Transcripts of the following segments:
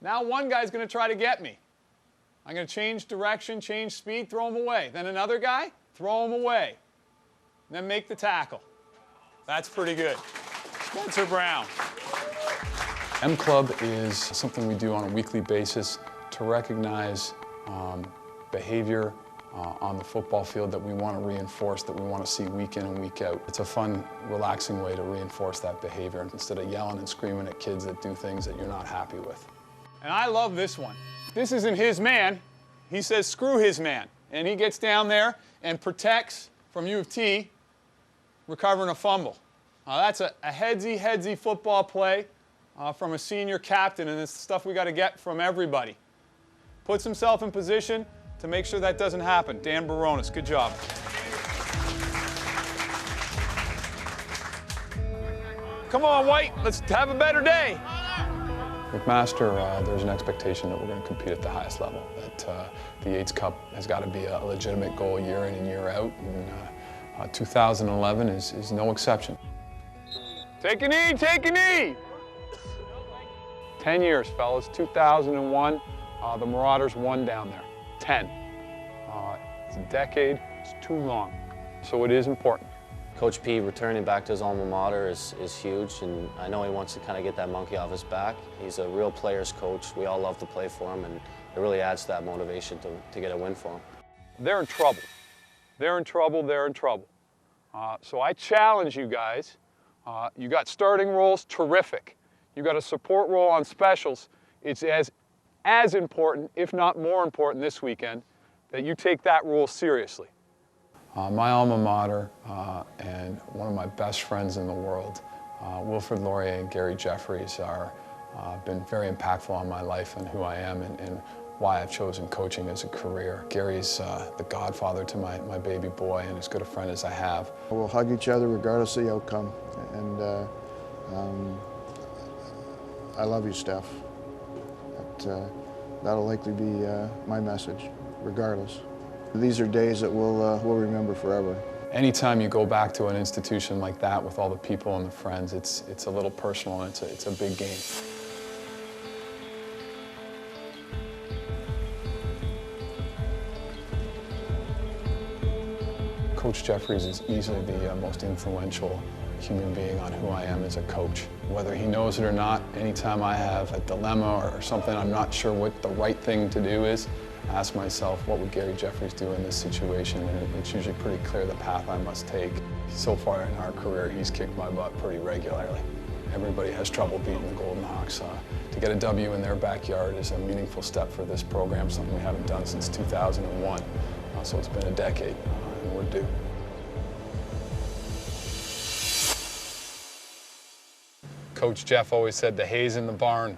Now one guy's going to try to get me. I'm going to change direction, change speed, throw him away. Then another guy, throw him away. And then make the tackle. That's pretty good. Spencer Brown. M Club is something we do on a weekly basis to recognize behavior on the football field that we want to reinforce, that we want to see week in and week out. It's a fun, relaxing way to reinforce that behavior instead of yelling and screaming at kids that do things that you're not happy with. And I love this one. This isn't his man. He says, screw his man. And he gets down there and protects from U of T, recovering a fumble. That's a headsy football play from a senior captain, and it's stuff we got to get from everybody. Puts himself in position to make sure that doesn't happen. Dan Baronis, good job. Come on, White, let's have a better day. McMaster, there's an expectation that we're going to compete at the highest level, that the Yates Cup has got to be a legitimate goal year in and year out, and 2011 is no exception. Take a knee, take a knee! 10 years, fellas, 2001, the Marauders won down there, 10. It's a decade, it's too long, so it is important. Coach P returning back to his alma mater is huge, and I know he wants to kind of get that monkey off his back. He's a real player's coach. We all love to play for him, and it really adds to that motivation to get a win for him. They're in trouble. They're in trouble, they're in trouble. So I challenge you guys. You got starting roles, terrific. You got a support role on specials. It's as important, if not more important this weekend, that you take that role seriously. My alma mater and one of my best friends in the world, Wilfred Laurier and Gary Jeffries, are been very impactful on my life and who I am and why I've chosen coaching as a career. Gary's the godfather to my baby boy and as good a friend as I have. We'll hug each other regardless of the outcome, and I love you, Steph. That'll likely be my message, regardless. These are days that we'll remember forever. Anytime you go back to an institution like that with all the people and the friends, it's a little personal and it's a big game. Coach Jeffries is easily the most influential human being on who I am as a coach. Whether he knows it or not, anytime I have a dilemma or something I'm not sure what the right thing to do is, I ask myself, what would Gary Jeffries do in this situation? And it's usually pretty clear the path I must take. So far in our career, he's kicked my butt pretty regularly. Everybody has trouble beating the Golden Hawks. To get a W in their backyard is a meaningful step for this program, something we haven't done since 2001. So it's been a decade, and we're due. Coach Jeff always said the hay's in the barn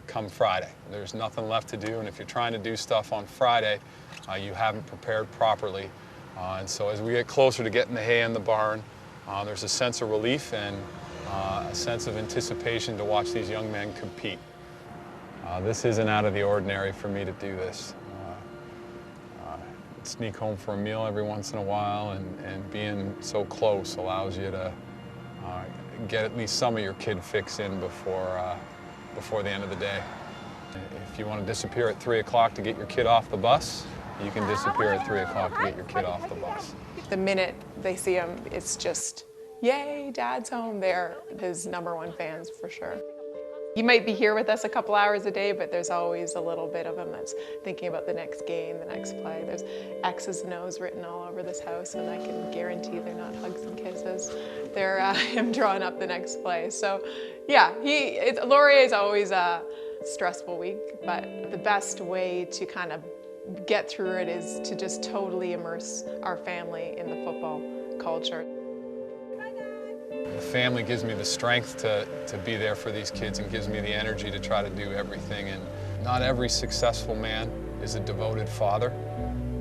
come Friday. There's nothing left to do, and if you're trying to do stuff on Friday, you haven't prepared properly. And so as we get closer to getting the hay in the barn, there's a sense of relief and a sense of anticipation to watch these young men compete. This isn't out of the ordinary for me to do this. Sneak home for a meal every once in a while, and being so close allows you to get at least some of your kid fix in before the end of the day. If you want to disappear at 3 o'clock to get your kid off the bus, you can disappear at 3 o'clock to get your kid off the bus. The minute they see him, it's just, yay, Dad's home. They're his #1 fans for sure. He might be here with us a couple hours a day, but there's always a little bit of him that's thinking about the next game, the next play. There's X's and O's written all over this house, and I can guarantee they're not hugs and kisses. They're him drawing up the next play. So yeah, Laurier is always a stressful week, but the best way to kind of get through it is to just totally immerse our family in the football culture. The family gives me the strength to be there for these kids and gives me the energy to try to do everything. And not every successful man is a devoted father,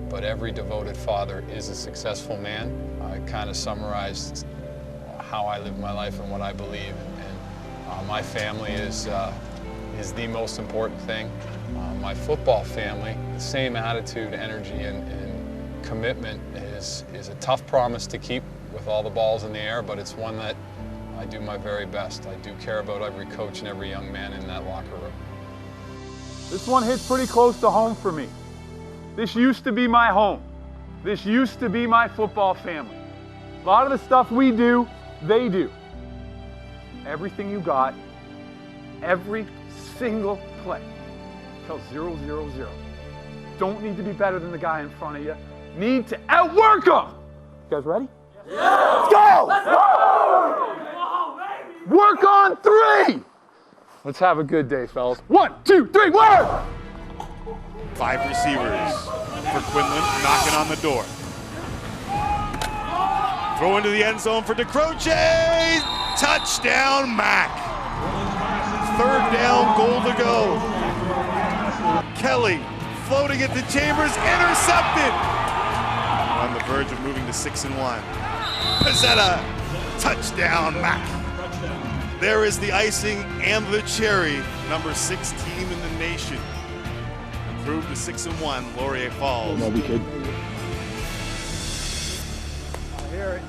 but every devoted father is a successful man. I kind of summarized how I live my life and what I believe. And my family is the most important thing. My football family, the same attitude, energy, and commitment is a tough promise to keep with all the balls in the air, but it's one that I do my very best. I do care about every coach and every young man in that locker room. This one hits pretty close to home for me. This used to be my home. This used to be my football family. A lot of the stuff we do, they do. Everything you got, every single play, till 0-0-0. Don't need to be better than the guy in front of you. Need to outwork him. You guys ready? Yeah. Let's go! Let's go! Work on 3. Let's have a good day, fellas. 1, 2, 3, work! 5 receivers for Quinlan, knocking on the door. Throw into the end zone for DeCroce. Touchdown, Mac. 3rd down, goal to go. Kelly floating it to Chambers, intercepted. On the verge of moving to 6-1. Pizzetta, touchdown, Mac. There is the icing and the cherry. Number 6 team in the nation. Improved to 6-1, Laurier Falls. Love you, kid. I hear it.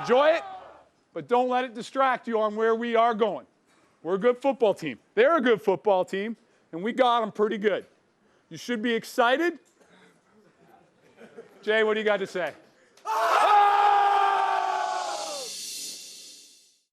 Enjoy it, but don't let it distract you on where we are going. We're a good football team. They're a good football team, and we got them pretty good. You should be excited. Jay, what do you got to say?